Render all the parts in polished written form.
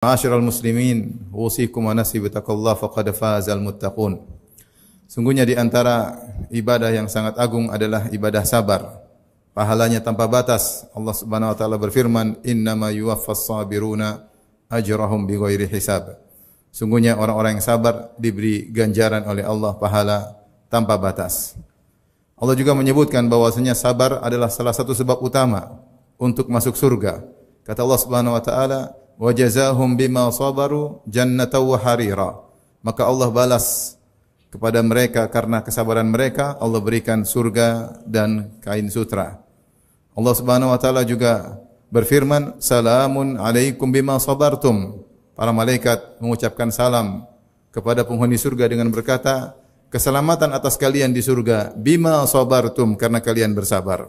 Ma'asyiral muslimin, usikum wa nafsi bittaqwallah faqad fazal muttaqun. Sungguhnya di antara ibadah yang sangat agung adalah ibadah sabar. Pahalanya tanpa batas. Allah Subhanahu wa taala berfirman, "Innama yuwaffas sabiruna ajrahum bighairi hisab." Sungguhnya orang-orang yang sabar diberi ganjaran oleh Allah pahala tanpa batas. Allah juga menyebutkan bahwasanya sabar adalah salah satu sebab utama untuk masuk surga. Kata Allah Subhanahu wa taala, "Wa jazaahum bima sabaru jannatan wa harira." Maka Allah balas kepada mereka karena kesabaran mereka, Allah berikan surga dan kain sutra. Allah Subhanahu wa taala juga berfirman, "Salamun alaikum bima sabartum." Para malaikat mengucapkan salam kepada penghuni surga dengan berkata, "Keselamatan atas kalian di surga bima sabartum, karena kalian bersabar."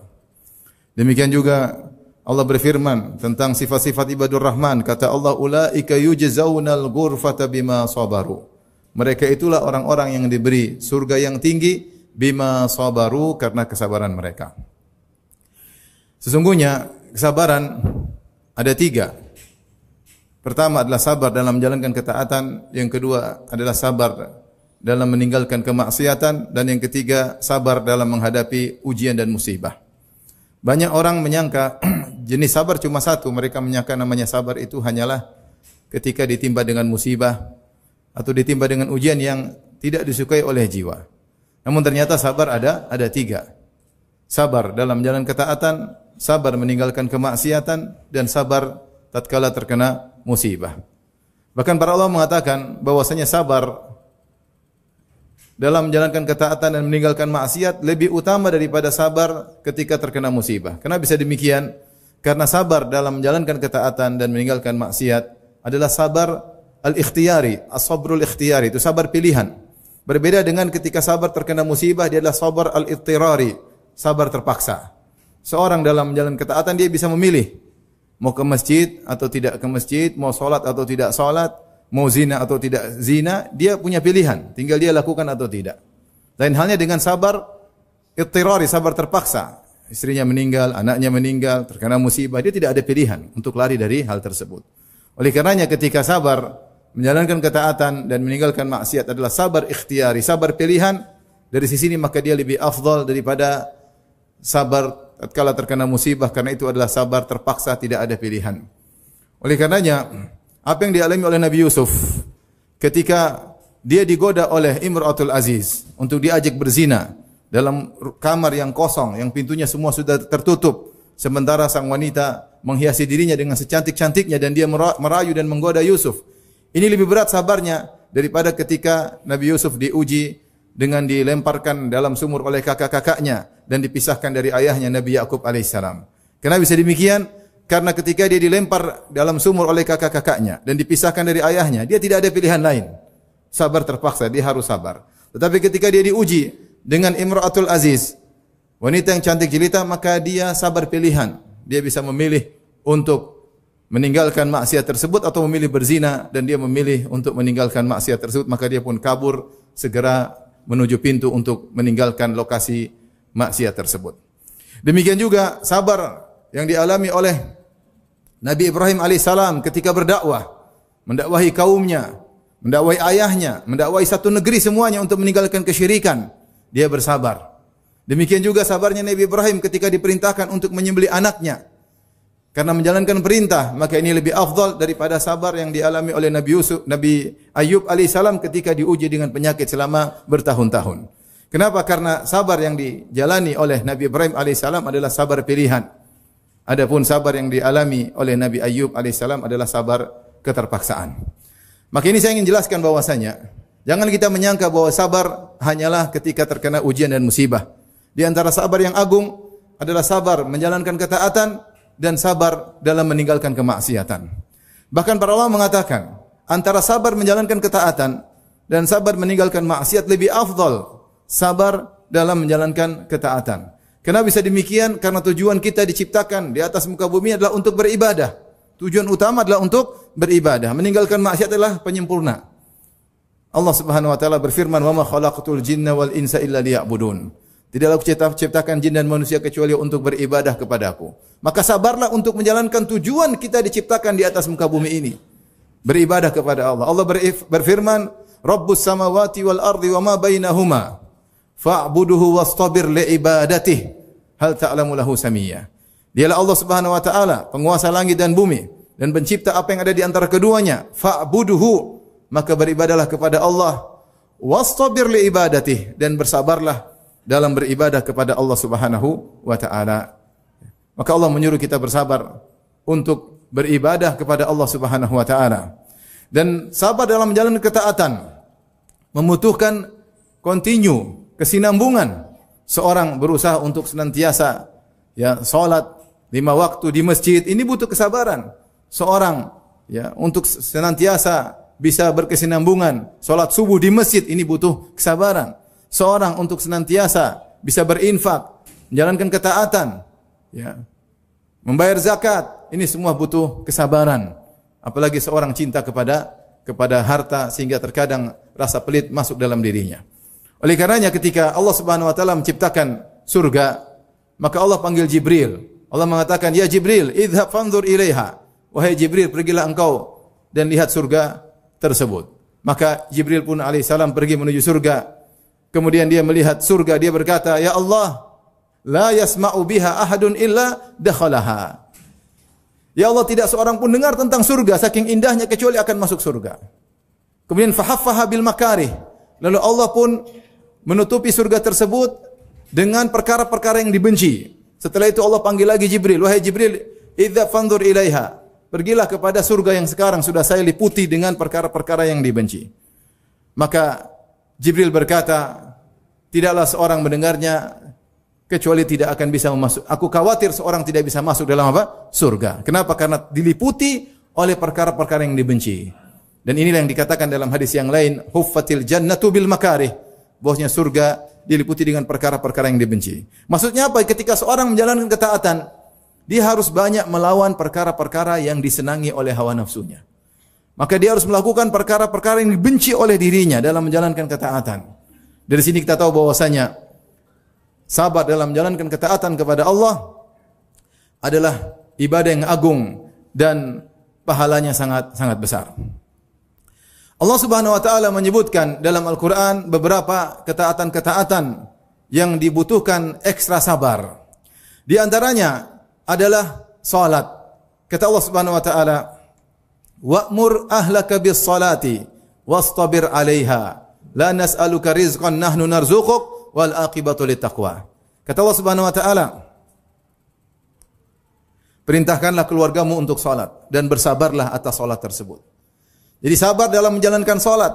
Demikian juga Allah berfirman tentang sifat-sifat ibadur rahman, kata Allah, "Ulaika yujzaunal ghurfata bima sabaru." Mereka itulah orang-orang yang diberi surga yang tinggi bima sabaru, karena kesabaran mereka. Sesungguhnya kesabaran ada 3. Pertama adalah sabar dalam menjalankan ketaatan, yang kedua adalah sabar dalam meninggalkan kemaksiatan, dan yang ketiga sabar dalam menghadapi ujian dan musibah. Banyak orang menyangka jenis sabar cuma satu. Mereka menyangka namanya sabar itu hanyalah ketika ditimpa dengan musibah atau ditimpa dengan ujian yang tidak disukai oleh jiwa. Namun ternyata sabar ada 3. Sabar dalam jalan ketaatan, sabar meninggalkan kemaksiatan, dan sabar tatkala terkena musibah. Bahkan para ulama mengatakan bahwasanya sabar dalam menjalankan ketaatan dan meninggalkan maksiat lebih utama daripada sabar ketika terkena musibah. Kenapa bisa demikian? Karena sabar dalam menjalankan ketaatan dan meninggalkan maksiat adalah sabar al-ikhtiyari, as-sabrul ikhtiyari, itu sabar pilihan. Berbeda dengan ketika sabar terkena musibah, dia adalah sabar al-ittirari, sabar terpaksa. Seorang dalam menjalankan ketaatan dia bisa memilih mau ke masjid atau tidak ke masjid, mau salat atau tidak salat, mau zina atau tidak zina, dia punya pilihan, tinggal dia lakukan atau tidak. Lain halnya dengan sabar ittirari, sabar terpaksa. Istrinya meninggal, anaknya meninggal, terkena musibah, dia tidak ada pilihan untuk lari dari hal tersebut. Oleh karenanya ketika sabar menjalankan ketaatan dan meninggalkan maksiat adalah sabar ikhtiyari, sabar pilihan, dari sisi ini maka dia lebih afdal daripada sabar tatkala terkena musibah, karena itu adalah sabar terpaksa, tidak ada pilihan. Oleh karenanya apa yang dialami oleh Nabi Yusuf ketika dia digoda oleh Imratul Aziz untuk diajak berzina dalam kamar yang kosong, yang pintunya semua sudah tertutup, sementara sang wanita menghiasi dirinya dengan secantik-cantiknya dan dia merayu dan menggoda Yusuf. Ini lebih berat sabarnya daripada ketika Nabi Yusuf diuji dengan dilemparkan dalam sumur oleh kakak-kakaknya dan dipisahkan dari ayahnya Nabi Yakub alaihissalam. Kenapa bisa demikian? Karena ketika dia dilempar dalam sumur oleh kakak-kakaknya dan dipisahkan dari ayahnya, dia tidak ada pilihan lain. Sabar terpaksa, dia harus sabar. Tetapi ketika dia diuji dengan Imratul Aziz, wanita yang cantik jelita, maka dia sabar pilihan. Dia bisa memilih untuk meninggalkan maksiat tersebut atau memilih berzina, dan dia memilih untuk meninggalkan maksiat tersebut, maka dia pun kabur segera menuju pintu untuk meninggalkan lokasi maksiat tersebut. Demikian juga sabar yang dialami oleh Nabi Ibrahim alaihissalam ketika berdakwah, mendakwahi kaumnya, mendakwahi ayahnya, mendakwahi satu negeri semuanya untuk meninggalkan kesyirikan. Dia bersabar. Demikian juga sabarnya Nabi Ibrahim ketika diperintahkan untuk menyembelih anaknya. Karena menjalankan perintah, maka ini lebih afdal daripada sabar yang dialami oleh Nabi Ayub alaihissalam ketika diuji dengan penyakit selama bertahun-tahun. Kenapa? Karena sabar yang dijalani oleh Nabi Ibrahim alaihissalam adalah sabar pilihan. Adapun sabar yang dialami oleh Nabi Ayub alaihissalam adalah sabar keterpaksaan. Maka ini saya ingin jelaskan bahwasanya jangan kita menyangka bahwa sabar hanyalah ketika terkena ujian dan musibah. Di antara sabar yang agung adalah sabar menjalankan ketaatan dan sabar dalam meninggalkan kemaksiatan. Bahkan para ulama mengatakan antara sabar menjalankan ketaatan dan sabar meninggalkan maksiat lebih afdal sabar dalam menjalankan ketaatan. Kenapa bisa demikian? Karena tujuan kita diciptakan di atas muka bumi adalah untuk beribadah. Tujuan utama adalah untuk beribadah. Meninggalkan maksiat adalah penyempurna. Allah Subhanahu wa taala berfirman, "Wa ma khalaqtul jinna wal insa illa liya'budun." Tidaklah aku ciptakan jin dan manusia kecuali untuk beribadah kepadaku. Maka sabarlah untuk menjalankan tujuan kita diciptakan di atas muka bumi ini. beribadah kepada Allah. Allah berfirman, Rabbus samawati wal ardi wa ma bainahuma fa'buduhu wastabir li'ibadatihi hal ta'lamu lahu samiyya. Dialah Allah Subhanahu wa taala, penguasa langit dan bumi dan pencipta apa yang ada di antara keduanya. Fa'buduhu, maka beribadahlah kepada Allah, wastabir li'ibadatihi, dan bersabarlah dalam beribadah kepada Allah Subhanahu wa taala. Maka Allah menyuruh kita bersabar untuk beribadah kepada Allah Subhanahu wa taala. Dan sabar dalam menjalankan ketaatan membutuhkan continue, kesinambungan. Seorang berusaha untuk senantiasa salat 5 waktu di masjid, ini butuh kesabaran. Seorang untuk senantiasa bisa berkesinambungan salat subuh di masjid, ini butuh kesabaran. Seorang untuk senantiasa bisa berinfak, menjalankan ketaatan, membayar zakat, ini semua butuh kesabaran. Apalagi seorang cinta kepada harta sehingga terkadang rasa pelit masuk dalam dirinya. Oleh karenanya ketika Allah Subhanahu wa taala menciptakan surga, maka Allah panggil Jibril. Allah mengatakan, "Ya Jibril, idhab fanzur ilaiha." Wahai Jibril, pergilah engkau dan lihat surga tersebut. Maka Jibril pun alaihissalam pergi menuju surga. Kemudian dia melihat surga, dia berkata, "Ya Allah, la yasma'u biha ahadun illa dakhalaha." Ya Allah, tidak seorang pun dengar tentang surga saking indahnya kecuali akan masuk surga. Kemudian fahaffaha bil makarih. Lalu Allah pun menutupi surga tersebut dengan perkara-perkara yang dibenci. Setelah itu Allah panggil lagi Jibril, "Wahai Jibril, idza fanzur ilaiha." Pergilah kepada surga yang sekarang sudah saya liputi dengan perkara-perkara yang dibenci. Maka Jibril berkata, "Tidaklah seorang mendengarnya kecuali tidak akan bisa masuk. Aku khawatir seorang tidak bisa masuk dalam apa? Surga." Kenapa? Karena diliputi oleh perkara-perkara yang dibenci. Dan inilah yang dikatakan dalam hadis yang lain, "Huffatil jannatu bil makarih." Bahwasanya surga diliputi dengan perkara-perkara yang dibenci. Maksudnya apa? Ketika seorang menjalankan ketaatan, dia harus banyak melawan perkara-perkara yang disenangi oleh hawa nafsunya. Maka dia harus melakukan perkara-perkara yang dibenci oleh dirinya dalam menjalankan ketaatan. Dari sini kita tahu bahwasanya sabar dalam menjalankan ketaatan kepada Allah adalah ibadah yang agung dan pahalanya sangat sangat besar. Allah Subhanahu wa taala menyebutkan dalam Al-Qur'an beberapa ketaatan-ketaatan yang dibutuhkan ekstra sabar. Di antaranya adalah salat. Kata Allah Subhanahu wa taala, "Wa'mur ahlaka bis salati wastabir 'alaiha. La nas'aluka rizqan nahnu narzuquk wal aqibatu littaqwa." Kata Allah Subhanahu wa taala, perintahkanlah keluargamu untuk salat dan bersabarlah atas salat tersebut. Jadi sabar dalam menjalankan salat,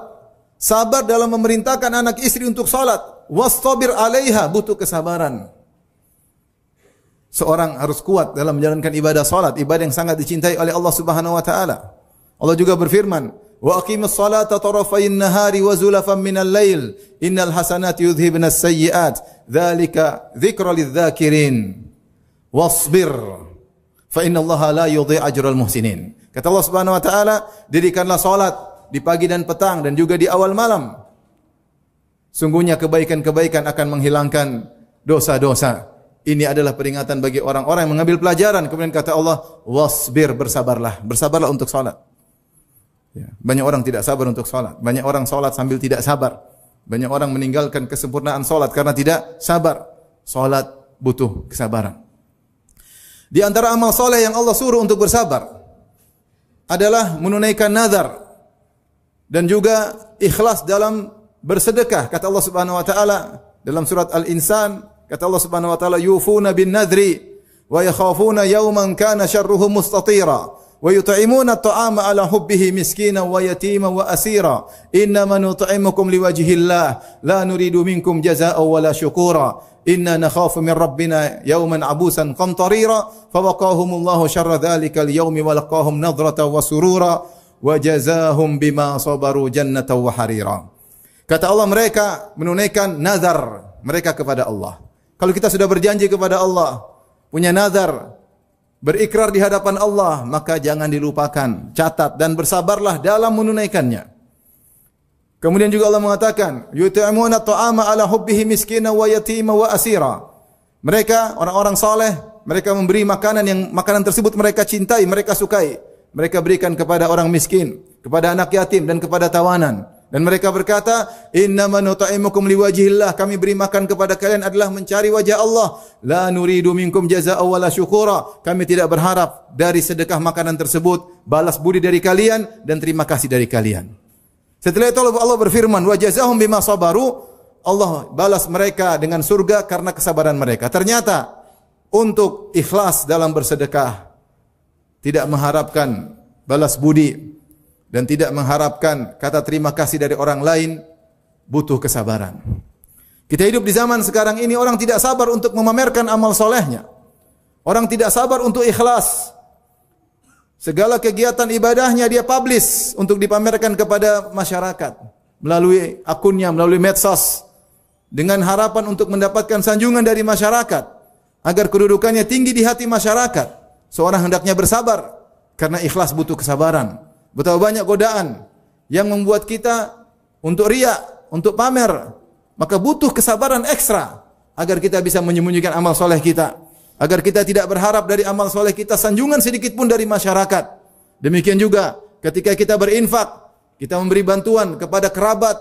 sabar dalam memerintahkan anak istri untuk salat, wastabir 'alaiha, butuh kesabaran. Seorang harus kuat dalam menjalankan ibadah salat, ibadah yang sangat dicintai oleh Allah Subhanahu wa taala. Allah juga berfirman, "Wa aqimus salata tarafayn nahari wa zulafan minal lail, innal hasanati yudhhibnas sayyi'at, dzalika dzikra lidz-dzakirin. Wasbir, fa innallaha la yudhi'u ajral muhsinin." Kata Allah Subhanahu wa taala, dirikanlah salat di pagi dan petang dan juga di awal malam. Sungguhnya kebaikan-kebaikan akan menghilangkan dosa-dosa. Ini adalah peringatan bagi orang-orang yang mengambil pelajaran. Kemudian kata Allah, wasbir, bersabarlah. Bersabarlah untuk salat. Banyak orang tidak sabar untuk salat. Banyak orang salat sambil tidak sabar. Banyak orang meninggalkan kesempurnaan salat karena tidak sabar. Salat butuh kesabaran. Di antara amal soleh yang Allah suruh untuk bersabar adalah menunaikan nazar dan juga ikhlas dalam bersedekah. Kata Allah Subhanahu wa taala dalam surat Al-Insan, kata Allah Subhanahu wa taala, "Yufuna bin nadri wa yakhafuna yawman kana syarruhu mustatira wa yut'imuna at-ta'ama ala hubbihi miskinan wa yatiman wa asira innama nut'imukum liwajhillah la nuridu minkum jazaa'an wala syukura inna nakhafu min rabbina yawman abusan qamtarira fawaqahumullahu syarra dzalikal yaumi wa laqahum nadratan wa surura wa jazaahum bima sabaru jannatan wa harira." Kata Allah, mereka menunaikan nazar mereka kepada Allah. Kalau kita sudah berjanji kepada Allah, punya nazar, berikrar di hadapan Allah, maka jangan dilupakan, catat dan bersabarlah dalam menunaikannya. Kemudian juga Allah mengatakan, "Yut'imuna at-ta'ama 'ala hubbihi miskinan wa yatiman wa asira." Mereka orang-orang saleh, mereka memberi makanan yang makanan tersebut mereka cintai, mereka sukai. Mereka berikan kepada orang miskin, kepada anak yatim dan kepada tawanan. Dan mereka berkata, "Innama nut'imukum liwajhillah." Kami beri makan kepada kalian adalah mencari wajah Allah. La nuridu minkum jazaa'an wala syukura. Kami tidak berharap dari sedekah makanan tersebut balas budi dari kalian dan terima kasih dari kalian. Setelah itu Allah berfirman, "Wa jazaahum bima sabaru." Allah balas mereka dengan surga karena kesabaran mereka. Ternyata untuk ikhlas dalam bersedekah, tidak mengharapkan balas budi dan tidak mengharapkan kata terima kasih dari orang lain, butuh kesabaran. Kita hidup di zaman sekarang ini, orang tidak sabar untuk memamerkan amal solehnya. Orang tidak sabar untuk ikhlas. Segala kegiatan ibadahnya dia publish untuk dipamerkan kepada masyarakat melalui akunnya, melalui medsos, dengan harapan untuk mendapatkan sanjungan dari masyarakat agar kedudukannya tinggi di hati masyarakat. Seorang hendaknya bersabar karena ikhlas butuh kesabaran. Betapa banyak godaan yang membuat kita untuk riya, untuk pamer. Maka butuh kesabaran ekstra agar kita bisa menyembunyikan amal soleh kita, agar kita tidak berharap dari amal soleh kita sanjungan sedikit pun dari masyarakat. Demikian juga ketika kita berinfak, kita memberi bantuan kepada kerabat,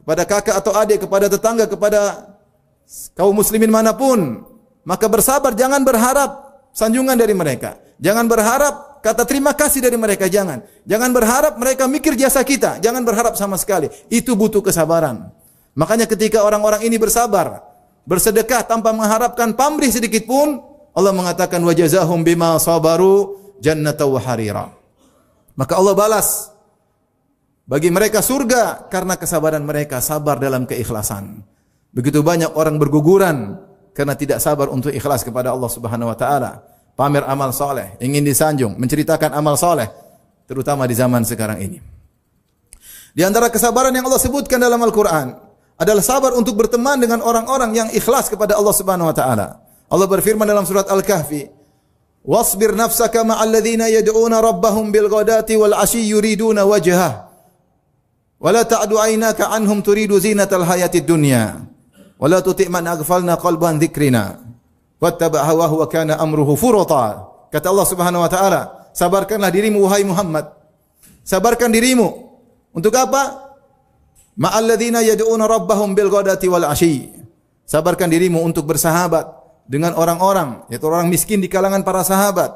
kepada kakak atau adik, kepada tetangga, kepada kaum muslimin manapun, maka bersabar, jangan berharap sanjungan dari mereka. Jangan berharap kata terima kasih dari mereka, jangan. Jangan berharap mereka mikir jasa kita, jangan berharap sama sekali. Itu butuh kesabaran. Makanya ketika orang-orang ini bersabar, bersedekah tanpa mengharapkan pamrih sedikit pun, Allah mengatakan wa jazahum bima sabaru jannatan wa harira. Maka Allah balas bagi mereka surga karena kesabaran mereka, sabar dalam keikhlasan. Begitu banyak orang berguguran karena tidak sabar untuk ikhlas kepada Allah Subhanahu wa taala. Pamer amal soleh, ingin disanjung, menceritakan amal soleh, terutama di zaman sekarang ini. Di antara kesabaran yang Allah sebutkan dalam Al-Quran adalah sabar untuk berteman dengan orang-orang yang ikhlas kepada Allah Subhanahu wa taala. Allah berfirman dalam surat Al-Kahfi, "Wasbir nafsaka ma'al ladzina yad'una rabbahum bil ghadati wal 'ashyi yuriduna wajhah. Wa la ta'du 'ainaka 'anhum turidu zinatal hayatid dunya. Wa la tuti' man aghfalna qalban dzikrina. Wattaba' hawahu wa kana amruhu furata." Kata Allah Subhanahu wa taala, sabarkanlah dirimu wahai Muhammad. Sabarkan dirimu untuk apa? Ma'al ladzina yad'una rabbahum bil ghadati wal 'ashyi. Sabarkan dirimu untuk bersahabat dengan orang-orang, yaitu orang miskin di kalangan para sahabat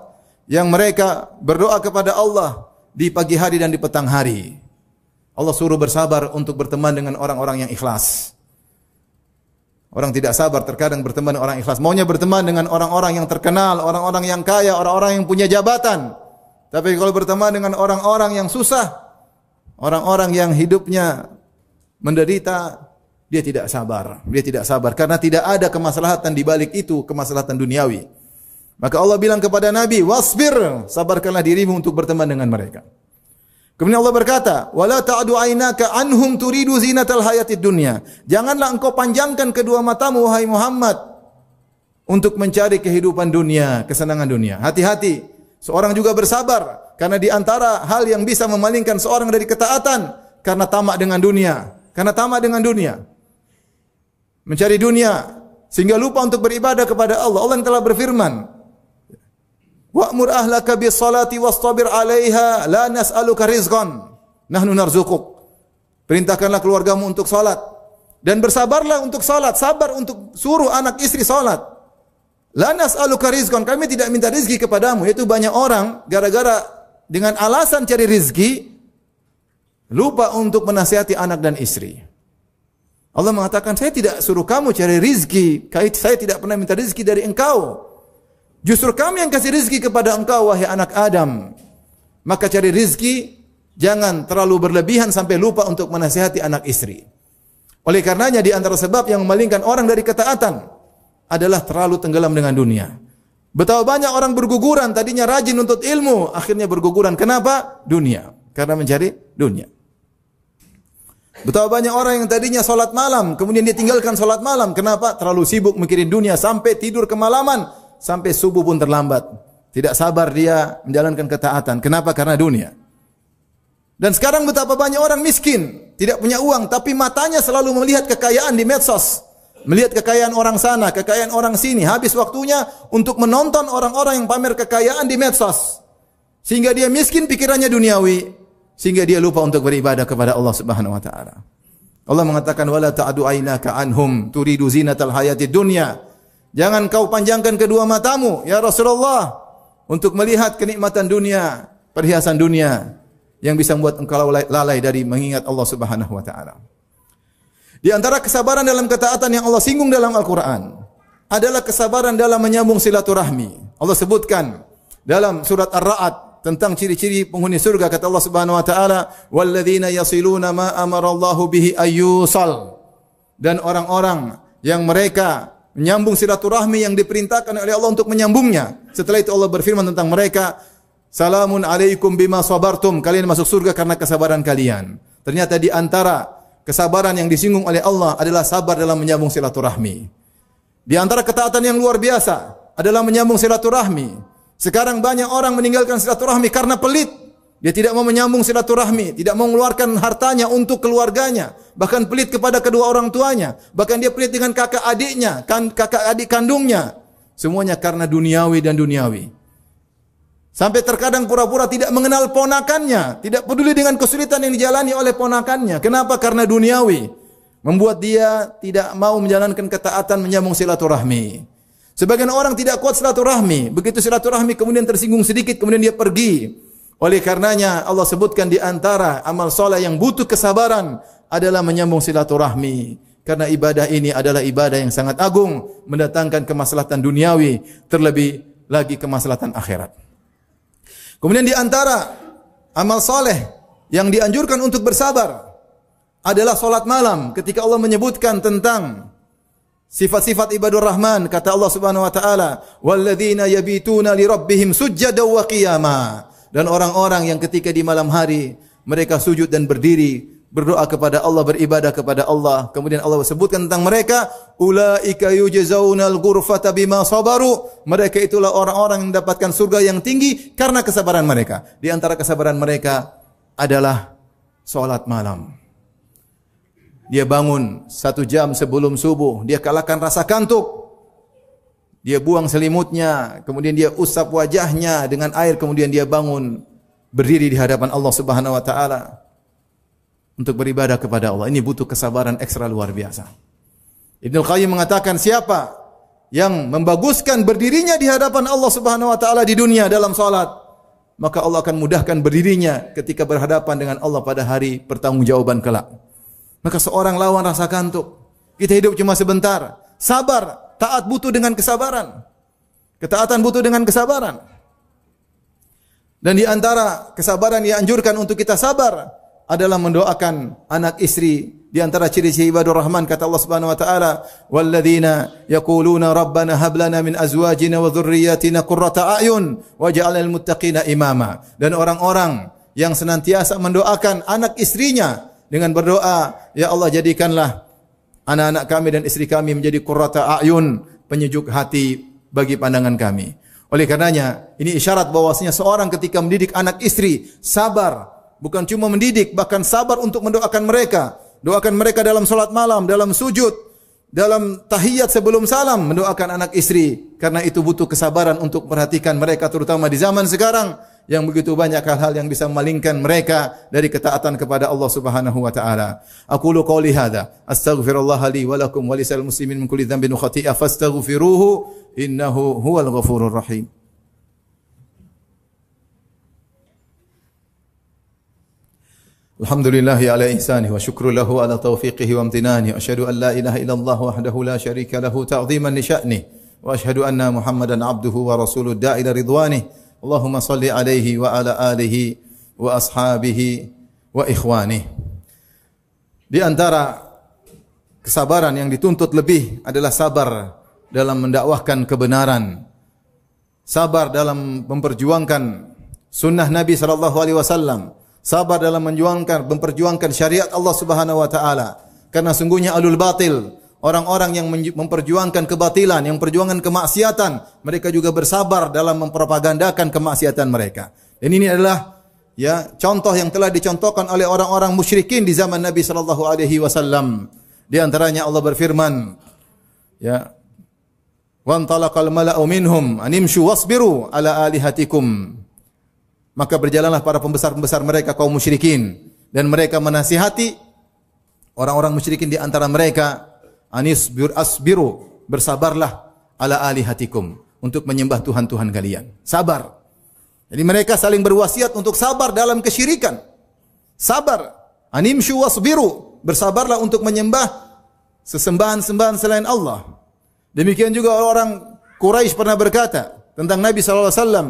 yang mereka berdoa kepada Allah di pagi hari dan di petang hari. Allah suruh bersabar untuk berteman dengan orang-orang yang ikhlas. Orang tidak sabar terkadang berteman dengan orang ikhlas. Maunya berteman dengan orang-orang yang terkenal, orang-orang yang kaya, orang-orang yang punya jabatan. Tapi kalau berteman dengan orang-orang yang susah, orang-orang yang hidupnya menderita, dia tidak sabar. Dia tidak sabar karena tidak ada kemaslahatan di balik itu, kemaslahatan duniawi. Maka Allah bilang kepada Nabi, "Wasbir", sabarkanlah dirimu untuk berteman dengan mereka. Kemudian Allah berkata, "Wala ta'du 'ainaka anhum turidu zinatal hayatid dunya." Janganlah engkau panjangkan kedua matamu wahai Muhammad untuk mencari kehidupan dunia, kesenangan dunia. Hati-hati, seorang juga bersabar karena di antara hal yang bisa memalingkan seorang dari ketaatan karena tamak dengan dunia, karena tamak dengan dunia. Mencari dunia sehingga lupa untuk beribadah kepada Allah. Allah yang telah berfirman, "Wa'mur ahlaka bis-salati wastabir 'alaiha la nas'aluka rizqan nahnu narzuquk." Perintahkanlah keluargamu untuk salat dan bersabarlah untuk salat, sabar untuk suruh anak istri salat. La nas'aluka rizqan, kami tidak minta rezeki kepadamu. Itu banyak orang gara-gara dengan alasan cari rezeki lupa untuk menasihati anak dan istri. Allah mengatakan, "Saya tidak suruh kamu cari rezeki, saya tidak pernah minta rezeki dari engkau. Justru kami yang kasih rizki kepada engkau wahai anak Adam. Maka cari rizki jangan terlalu berlebihan sampai lupa untuk menasihati anak istri." Oleh karenanya di antara sebab yang memalingkan orang dari ketaatan adalah terlalu tenggelam dengan dunia. Betapa banyak orang berguguran, tadinya rajin untuk ilmu, akhirnya berguguran. Kenapa? Dunia. Karena mencari dunia. Betapa banyak orang yang tadinya salat malam, kemudian dia tinggalkan salat malam. Kenapa? Terlalu sibuk mikirin dunia sampai tidur kemalaman, sampai subuh pun terlambat. Tidak sabar dia menjalankan ketaatan. Kenapa? Karena dunia. Dan sekarang betapa banyak orang miskin, tidak punya uang, tapi matanya selalu melihat kekayaan di medsos. Melihat kekayaan orang sana, kekayaan orang sini. Habis waktunya untuk menonton orang-orang yang pamer kekayaan di medsos. Sehingga dia miskin, pikirannya duniawi. sehingga dia lupa untuk beribadah kepada Allah Subhanahu wa taala. Allah mengatakan wala ta'du aynaka anhum turidu zinatal hayatid dunya. Jangan kau panjangkan kedua matamu ya Rasulullah untuk melihat kenikmatan dunia, perhiasan dunia yang bisa membuat engkau lalai dari mengingat Allah Subhanahu wa taala. Di antara kesabaran dalam ketaatan yang Allah singgung dalam Al-Qur'an adalah kesabaran dalam menyambung silaturahmi. Allah sebutkan dalam surat Ar-Ra'd tentang ciri-ciri penghuni surga, kata Allah Subhanahu wa taala, "Walladzina yasiluna ma amarallahu bihi ayyusal." Dan orang-orang yang mereka menyambung silaturahmi yang diperintahkan oleh Allah untuk menyambungnya. Setelah itu Allah berfirman tentang mereka, "Salamun alaikum bima sabartum." Kalian masuk surga karena kesabaran kalian. Ternyata di antara kesabaran yang disinggung oleh Allah adalah sabar dalam menyambung silaturahmi. Di antara ketaatan yang luar biasa adalah menyambung silaturahmi. Sekarang banyak orang meninggalkan silaturahmi karena pelit. Dia tidak mau menyambung silaturahmi, tidak mau mengeluarkan hartanya untuk keluarganya, bahkan pelit kepada kedua orang tuanya, bahkan dia pelit dengan kakak adiknya, kakak adik kandungnya. Semuanya karena duniawi dan duniawi. Sampai terkadang pura-pura tidak mengenal ponakannya, tidak peduli dengan kesulitan yang dijalani oleh ponakannya. Kenapa? Karena duniawi. Membuat dia tidak mau menjalankan ketaatan menyambung silaturahmi. Sebagian orang tidak kuat silaturahmi, begitu silaturahmi kemudian tersinggung sedikit, kemudian dia pergi. Oleh karenanya Allah sebutkan di antara amal soleh yang butuh kesabaran adalah menyambung silaturahmi. Karena ibadah ini adalah ibadah yang sangat agung, mendatangkan kemaslahatan duniawi, terlebih lagi kemaslahatan akhirat. Kemudian di antara amal soleh yang dianjurkan untuk bersabar adalah solat malam. Ketika Allah menyebutkan tentang sifat-sifat ibadur rahman, kata Allah Subhanahu wa taala, "Walladzina yabituna li rabbihim sujjadan wa qiyama." Dan orang-orang yang ketika di malam hari mereka sujud dan berdiri, berdoa kepada Allah, beribadah kepada Allah. Kemudian Allah sebutkan tentang mereka, "Ulaika yujzaunal ghurfata bima sabaru." Mereka itulah orang-orang yang mendapatkan surga yang tinggi karena kesabaran mereka. Di antara kesabaran mereka adalah salat malam. Dia bangun 1 jam sebelum subuh, dia kalahkan rasa kantuk. Dia buang selimutnya, kemudian dia usap wajahnya dengan air, kemudian dia bangun berdiri di hadapan Allah Subhanahu wa taala untuk beribadah kepada Allah. Ini butuh kesabaran ekstra luar biasa. Ibnu Qayyim mengatakan, siapa yang membaguskan berdirinya di hadapan Allah Subhanahu wa taala di dunia dalam salat, maka Allah akan mudahkan berdirinya ketika berhadapan dengan Allah pada hari pertanggungjawaban kelak. Maka seorang lawan rasa kantuk. Kita hidup cuma sebentar. Sabar, taat butuh dengan kesabaran. Ketaatan butuh dengan kesabaran. Dan di antara kesabaran yang anjurkan untuk kita sabar adalah mendoakan anak istri. Di antara ciri-ciri ibadur rahman, kata Allah Subhanahu wa taala, "Walladzina yaquluna rabbana hab lana min azwajina wa dhurriyyatina qurrata a'yun waj'alnal muttaqina imama." Dan orang-orang yang senantiasa mendoakan anak istrinya dengan berdoa, "Ya Allah, jadikanlah anak-anak kami dan istri kami menjadi qurrata a'yun, penyejuk hati bagi pandangan kami." Oleh karenanya, ini isyarat bahwasanya seorang ketika mendidik anak istri, sabar, bukan cuma mendidik, bahkan sabar untuk mendoakan mereka. Doakan mereka dalam salat malam, dalam sujud, dalam tahiyat sebelum salam, mendoakan anak istri. Karena itu butuh kesabaran untuk perhatikan mereka, terutama di zaman sekarang yang begitu banyak hal-hal yang bisa memalingkan mereka dari ketaatan kepada Allah Subhanahu wa taala. Aqulu qouli hadza, astaghfirullah li wa lakum wa lisal muslimin min kulli dhanbin wa khati'ah fastaghfiruhu innahu huwal ghafurur rahim. Alhamdulillahi ala ihsanihi wa syukru lahu ala taufiqihi wa amtinanihi. Asyhadu an la ilaha illallah wahdahu la syarika lahu ta'dhiman li sya'nihi wa asyhadu anna Muhammadan abduhu wa rasuluhu da'i ila ridwanihi. Allahumma salli alaihi wa ala alihi wa ashabihi wa ikhwanihi. Di antara kesabaran yang dituntut lebih adalah sabar dalam mendakwahkan kebenaran. Sabar dalam memperjuangkan sunnah Nabi sallallahu alaihi wasallam. Sabar dalam memperjuangkan syariat Allah Subhanahu wa taala. Karena sungguhnya alul batil, orang-orang yang memperjuangkan kebatilan, yang memperjuangkan kemaksiatan, mereka juga bersabar dalam mempropagandakan kemaksiatan mereka. Dan ini adalah contoh yang telah dicontohkan oleh orang-orang musyrikin di zaman Nabi sallallahu alaihi wasallam. Di antaranya Allah berfirman, "Wa antalaqal mala'u minhum animshu wasbiru ala alihatikum." Maka berjalanlah para pembesar-pembesar mereka kaum musyrikin dan mereka menasihati orang-orang musyrikin di antara mereka, asbiru, bersabarlah ala alihatikum, untuk menyembah Tuhan-Tuhan kalian. Sabar. Jadi mereka saling berwasiat untuk sabar dalam kesyirikan. Sabar. Animshu wasbiru, bersabarlah untuk menyembah sesembahan-sembahan selain Allah. Demikian juga orang Quraisy pernah berkata tentang Nabi sallallahu alaihi wasallam,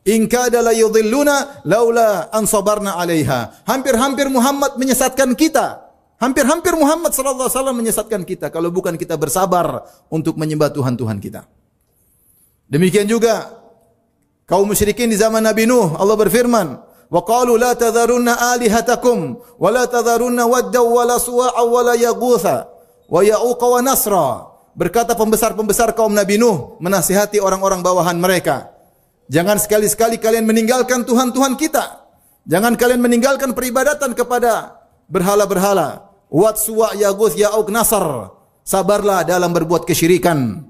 "In kada la yudhilluna laula an sabarna 'alaiha." Hampir-hampir Muhammad menyesatkan kita. Hampir-hampir Muhammad sallallahu alaihi wasallam menyesatkan kita kalau bukan kita bersabar untuk menyembah Tuhan-Tuhan kita. Demikian juga kaum musyrikin di zaman Nabi Nuh, Allah berfirman, "Wa qalu la tadharunna alihatakum wa la tadharunna wadda wa la suwa'a wa la yaghutha wa ya'uqa wa nasra." Berkata pembesar-pembesar kaum Nabi Nuh menasihati orang-orang bawahan mereka, jangan sekali-sekali kalian meninggalkan Tuhan-Tuhan kita. Jangan kalian meninggalkan peribadatan kepada berhala-berhala. Wad, suwa', yaguth, ya'uq, nasr. Sabarlah dalam berbuat kesyirikan,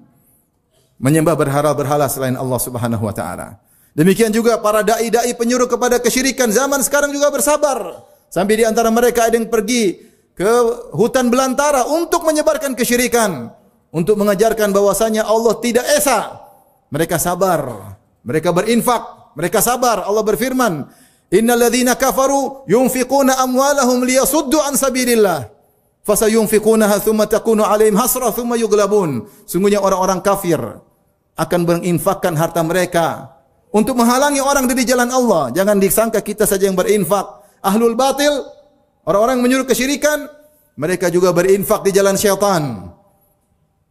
menyembah berhala-berhala selain Allah Subhanahu wa taala. Demikian juga para dai-dai penyuruh kepada kesyirikan zaman sekarang juga bersabar. Sampai di antara mereka ada yang pergi ke hutan belantara untuk menyebarkan kesyirikan, untuk mengajarkan bahwasanya Allah tidak esa. Mereka sabar, mereka berinfak, mereka sabar. Allah berfirman, "Innal ladzina kafaru yunfiquna amwalahum liyasuddu an sabilillah, fasayunfiqunaha thumma takunu 'alaihim hasrah thumma yughlabun." Sungguhnya orang-orang kafir akan menginfakkan harta mereka untuk menghalangi orang dari jalan Allah. Jangan disangka kita saja yang berinfak. Ahlul batil, orang-orang menyuruh kesyirikan, mereka juga berinfak di jalan syaitan.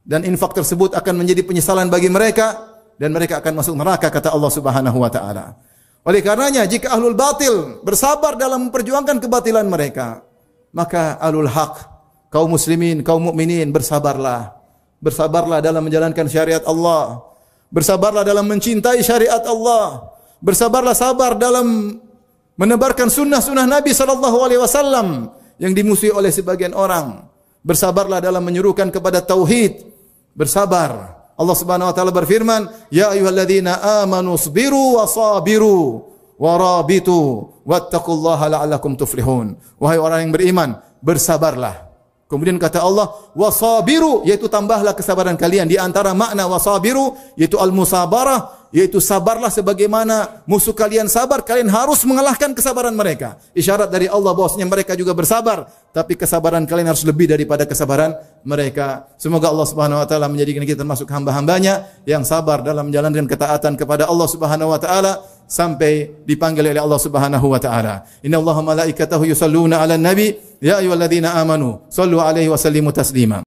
Dan infak tersebut akan menjadi penyesalan bagi mereka dan mereka akan masuk neraka, kata Allah Subhanahu wa taala. Oleh karenanya jika ahlul batil bersabar dalam memperjuangkan kebatilan mereka, maka ahlul haq, kaum muslimin, kaum mukminin bersabarlah. Bersabarlah dalam menjalankan syariat Allah. Bersabarlah dalam mencintai syariat Allah. Bersabarlah sabar dalam menebarkan sunnah-sunnah Nabi SAW yang dimusuhi oleh sebagian orang. Bersabarlah dalam menyuruhkan kepada tauhid. Bersabar. Allah Subhanahu wa taala berfirman, "Ya ayyuhalladzina amanu sabiru wa sabiru wa rabitu wattaqullaha la'allakum tuflihun." Wahai orang yang beriman, bersabarlah. Kemudian kata Allah, wasabiru, yaitu tambahlah kesabaran kalian. Di antara makna wasabiru, yaitu al-musabarah, yaitu sabarlah sebagaimana musuh kalian sabar, kalian harus mengalahkan kesabaran mereka. Isyarat dari Allah bahwasanya mereka juga bersabar, tapi kesabaran kalian harus lebih daripada kesabaran mereka. Semoga Allah Subhanahu wa taala menjadikan kita termasuk hamba-hambanya yang sabar dalam menjalankan ketaatan kepada Allah Subhanahu wa taala sampai dipanggil oleh Allah Subhanahu wa taala. Innallaha malaikatahu yusalluna 'alan nabi ya ayyuhalladzina amanu sallu alaihi wa sallimu taslima.